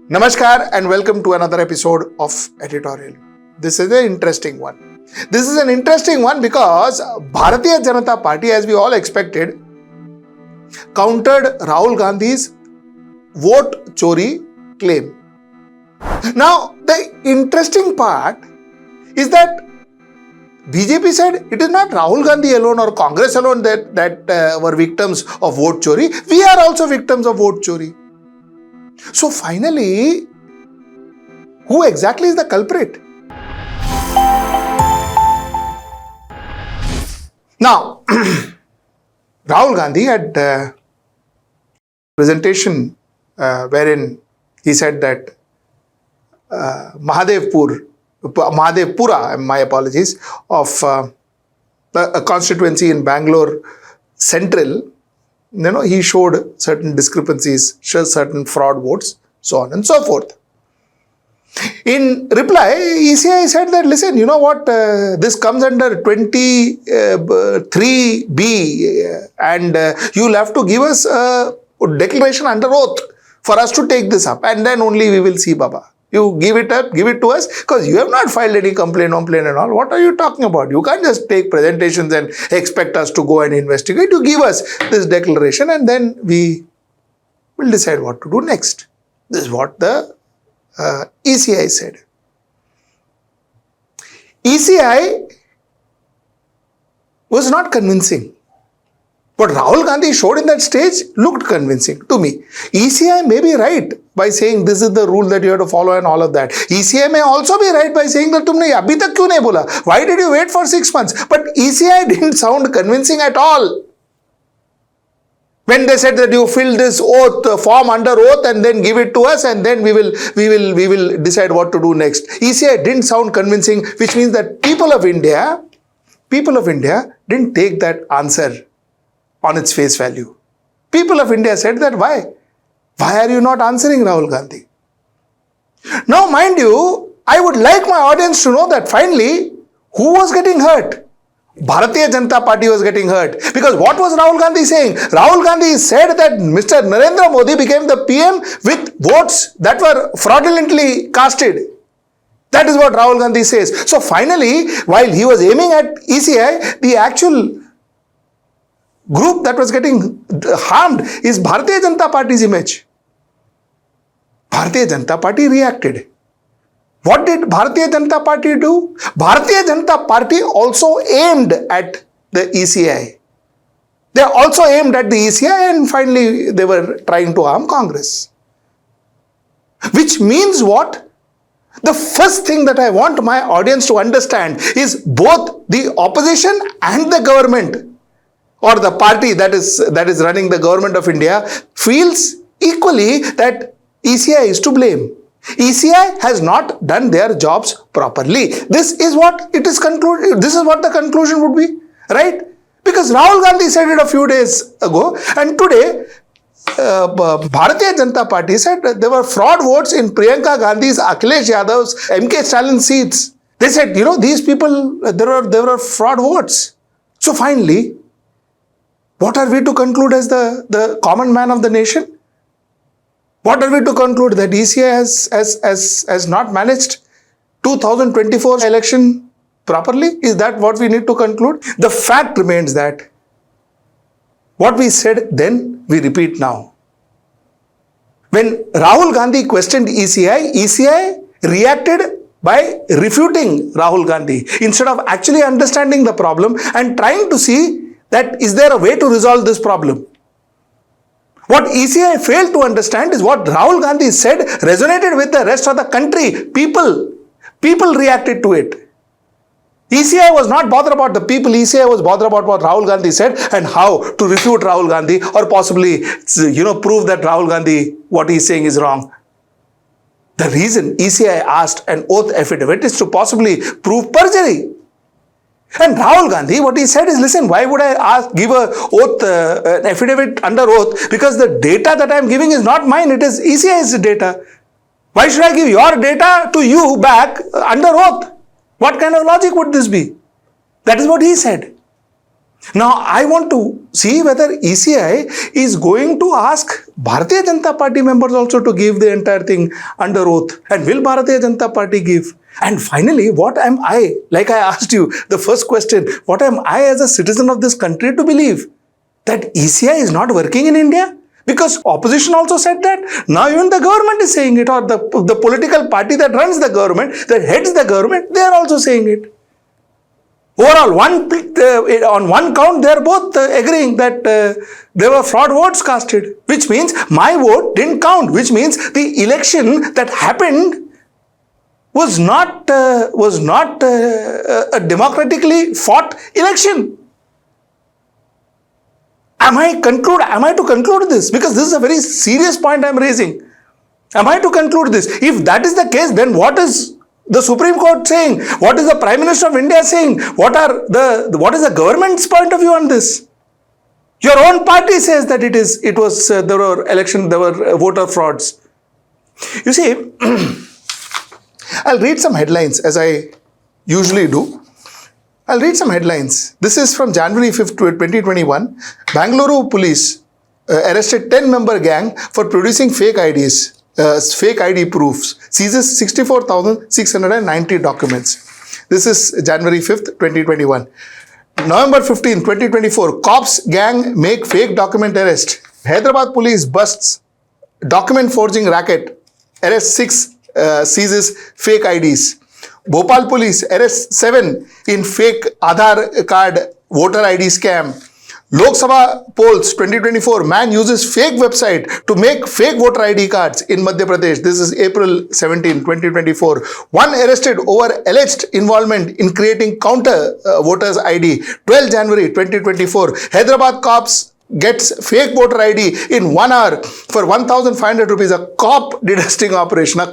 Namaskar and welcome to another episode of Editorial. This is an interesting one. This is an interesting one because Bharatiya Janata Party, as we all expected, countered Rahul Gandhi's vote Chori claim. Now, the interesting part is that BJP said it is not Rahul Gandhi alone or Congress alone that were victims of vote Chori. We are also victims of vote Chori. So finally, who exactly is the culprit? Now, Rahul Gandhi had a presentation wherein he said that Mahadevpura, my apologies, of a constituency in Bangalore Central, he showed certain discrepancies, certain fraud votes, so on and so forth. In reply, ECI said that, listen, you know what, this comes under 23B and you'll have to give us a declaration under oath for us to take this up, and then only we will see Baba. You give it up, give it to us, because you have not filed any complaint and all. What are you talking about? You can't just take presentations and expect us to go and investigate. You give us this declaration and then we will decide what to do next. This is what the ECI said. ECI was not convincing. What Rahul Gandhi showed in that stage looked convincing to me. ECI may be right by saying this is the rule that you have to follow and all of that. ECI may also be right by saying that tumne abhi tak kyun nahi bola? Why did you wait for 6 months? But ECI didn't sound convincing at all. When they said that you fill this oath form under oath and then give it to us and then we will decide what to do next. ECI didn't sound convincing, which means that people of India didn't take that answer on its face value. People of India said that why? Why are you not answering, Rahul Gandhi? Now, mind you, I would like my audience to know that finally, who was getting hurt? Bharatiya Janata Party was getting hurt. Because what was Rahul Gandhi saying? Rahul Gandhi said that Mr. Narendra Modi became the PM with votes that were fraudulently casted. That is what Rahul Gandhi says. So finally, while he was aiming at ECI, the actual group that was getting harmed is Bharatiya Janata Party's image. Bharatiya Janata Party reacted. What did Bharatiya Janata Party do? Bharatiya Janata Party also aimed at the ECI. They also aimed at the ECI and finally they were trying to harm Congress. Which means what? The first thing that I want my audience to understand is both the opposition and the government, or the party that is running the government of India, feels equally that ECI is to blame. ECI has not done their jobs properly. This is what it is concluded. This is what the conclusion would be, right? Because Rahul Gandhi said it a few days ago, and today Bharatiya Janata Party said that there were fraud votes in Priyanka Gandhi's, Akhilesh Yadav's, MK Stalin seats. They said, these people, there were fraud votes. So finally, what are we to conclude as the common man of the nation? What are we to conclude? That ECI has not managed 2024 election properly? Is that what we need to conclude? The fact remains that what we said then, we repeat now. When Rahul Gandhi questioned ECI reacted by refuting Rahul Gandhi instead of actually understanding the problem and trying to see that is there a way to resolve this problem. What ECI failed to understand is what Rahul Gandhi said resonated with the rest of the country. People reacted to it. ECI was not bothered about the people. ECI was bothered about what Rahul Gandhi said and how to refute Rahul Gandhi or possibly, prove that Rahul Gandhi, what he's saying is wrong. The reason ECI asked an oath affidavit is to possibly prove perjury. And Rahul Gandhi, what he said is, listen, why would I give an affidavit under oath? Because the data that I am giving is not mine, it is ECI's data. Why should I give your data to you back under oath? What kind of logic would this be? That is what he said. Now, I want to see whether ECI is going to ask Bharatiya Janata Party members also to give the entire thing under oath. And will Bharatiya Janata Party give? And finally, what am I, like I asked you, the first question, what am I as a citizen of this country to believe? That ECI is not working in India? Because opposition also said that. Now even the government is saying it, or the political party that runs the government, that heads the government, they are also saying it. Overall, on one count, they are both agreeing that there were fraud votes casted, which means my vote didn't count, which means the election that happened was not a democratically fought election. Am I to conclude this? Because this is a very serious point I am raising. Am I to conclude this? If that is the case, then what is the Supreme Court saying? What is the Prime Minister of India saying? What is the government's point of view on this? Your own party says that there were voter frauds. You see, I'll read some headlines as I usually do. I'll read some headlines. This is from January 5th, 2021. Bangalore police arrested 10-member gang for producing fake IDs, fake ID proofs. Seizes 64,690 documents. This is January 5th, 2021. November 15, 2024. Cops gang make fake document arrest. Hyderabad police busts document forging racket. Arrest 6, seizes fake IDs. Bhopal police arrest 7 in fake Aadhaar card voter ID scam. Lok Sabha polls 2024, man uses fake website to make fake voter ID cards in Madhya Pradesh. This is April 17, 2024. One arrested over alleged involvement in creating counter voters ID. 12 January 2024. Hyderabad cops gets fake voter ID in 1 hour for 1,500 rupees. A cop did a sting operation. He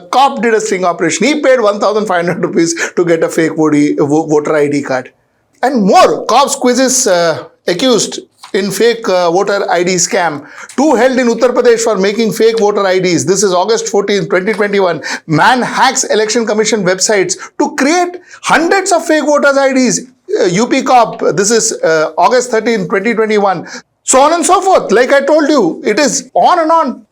paid 1,500 rupees to get a fake voter ID card. And more, cops quizzes accused in fake voter ID scam. 2 held in Uttar Pradesh for making fake voter IDs. This is August 14, 2021. Man hacks election commission websites to create hundreds of fake voters IDs. UP cop. This is August 13, 2021. So on and so forth. Like I told you, it is on and on.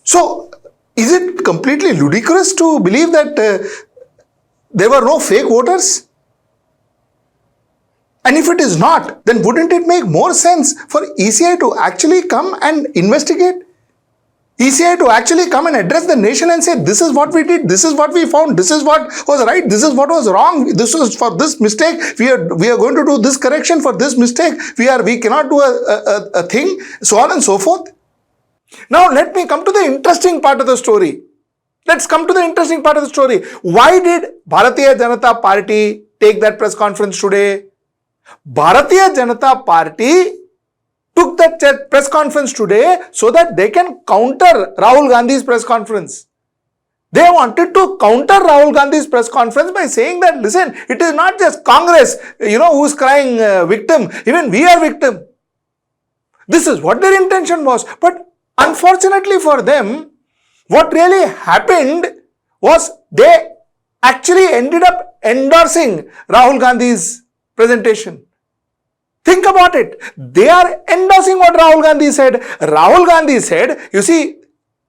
So is it completely ludicrous to believe that there were no fake voters? And if it is not, then wouldn't it make more sense for ECI to actually come and investigate? ECI to actually come and address the nation and say, this is what we did, this is what we found, this is what was right, this is what was wrong, this was for this mistake, we are going to do this correction for this mistake, we cannot do a thing, so on and so forth. Now let me come to the interesting part of the story. Let's come to the interesting part of the story. Why did Bharatiya Janata Party take that press conference today? Bharatiya Janata Party took that press conference today so that they can counter Rahul Gandhi's press conference. They wanted to counter Rahul Gandhi's press conference by saying that, listen, it is not just Congress, who is crying victim. Even we are victim. This is what their intention was. But unfortunately for them, what really happened was they actually ended up endorsing Rahul Gandhi's presentation. Think about it. They are endorsing what Rahul Gandhi said. Rahul Gandhi said, you see,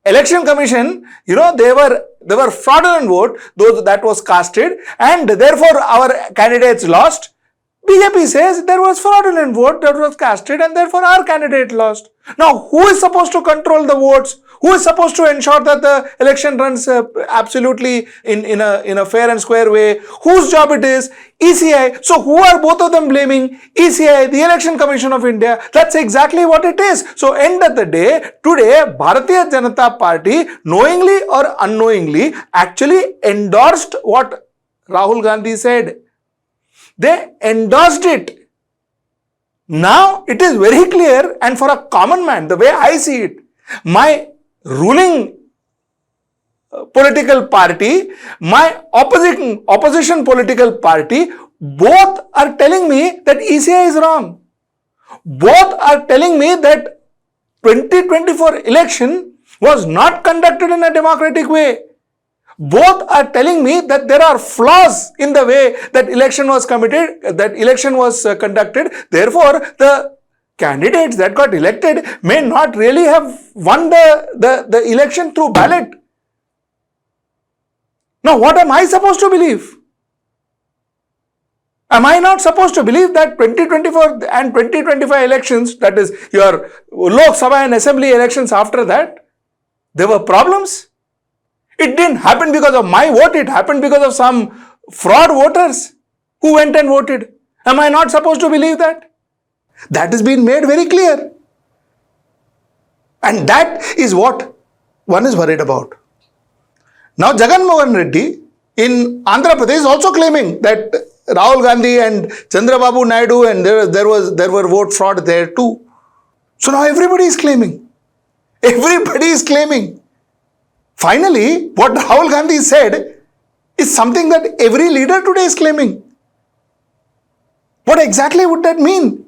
election commission, they were fraudulent vote, those that was casted, and therefore our candidates lost. BJP says there was fraudulent vote that was casted and therefore our candidate lost. Now, who is supposed to control the votes? Who is supposed to ensure that the election runs absolutely in a fair and square way? Whose job it is? ECI. So who are both of them blaming? ECI, the Election Commission of India. That's exactly what it is. So end of the day, today Bharatiya Janata Party, knowingly or unknowingly, actually endorsed what Rahul Gandhi said. They endorsed it. Now it is very clear, and for a common man, the way I see it, my ruling political party, my opposition political party, both are telling me that ECI is wrong. Both are telling me that 2024 election was not conducted in a democratic way. Both are telling me that there are flaws in the way that election was conducted. Therefore, the candidates that got elected may not really have won the election through ballot. Now, what am I supposed to believe? Am I not supposed to believe that 2024 and 2025 elections, that is your Lok Sabha and Assembly elections after that, there were problems? It didn't happen because of my vote, it happened because of some fraud voters who went and voted. Am I not supposed to believe that? That has been made very clear. And that is what one is worried about. Now, Jagan Mohan Reddy in Andhra Pradesh is also claiming that Rahul Gandhi and Chandrababu Naidu and there were vote fraud there too. So now everybody is claiming. Everybody is claiming. Finally, what Rahul Gandhi said is something that every leader today is claiming. What exactly would that mean?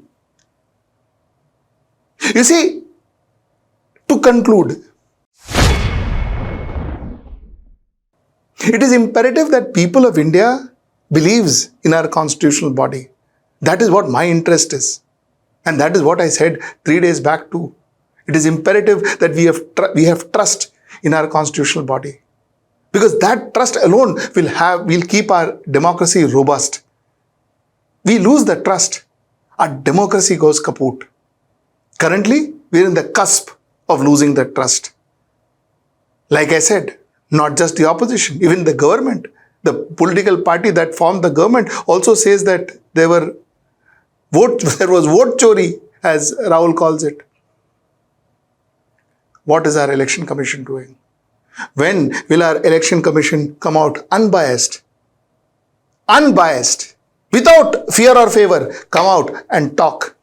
You see, to conclude, it is imperative that people of India believes in our constitutional body. That is what my interest is. And that is what I said 3 days back too. It is imperative that we have trust in our constitutional body. Because that trust alone will keep our democracy robust. We lose the trust, our democracy goes kaput. Currently, we are in the cusp of losing that trust. Like I said, not just the opposition, even the government, the political party that formed the government also says that there was vote chori, as Rahul calls it. What is our election commission doing? When will our election commission come out unbiased, without fear or favor, come out and talk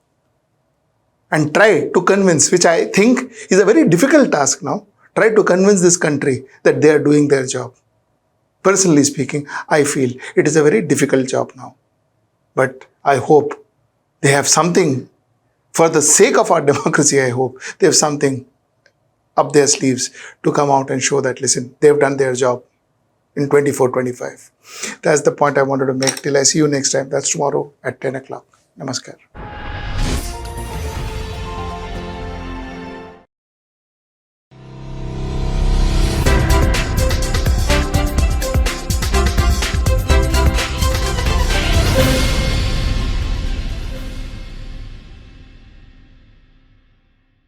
and try to convince, which I think is a very difficult task now, try to convince this country that they are doing their job. Personally speaking, I feel it is a very difficult job now. But I hope they have something, for the sake of our democracy, I hope they have something up their sleeves to come out and show that, listen, they've done their job in 24-25. That's the point I wanted to make. Till I see you next time. That's tomorrow at 10 o'clock. Namaskar.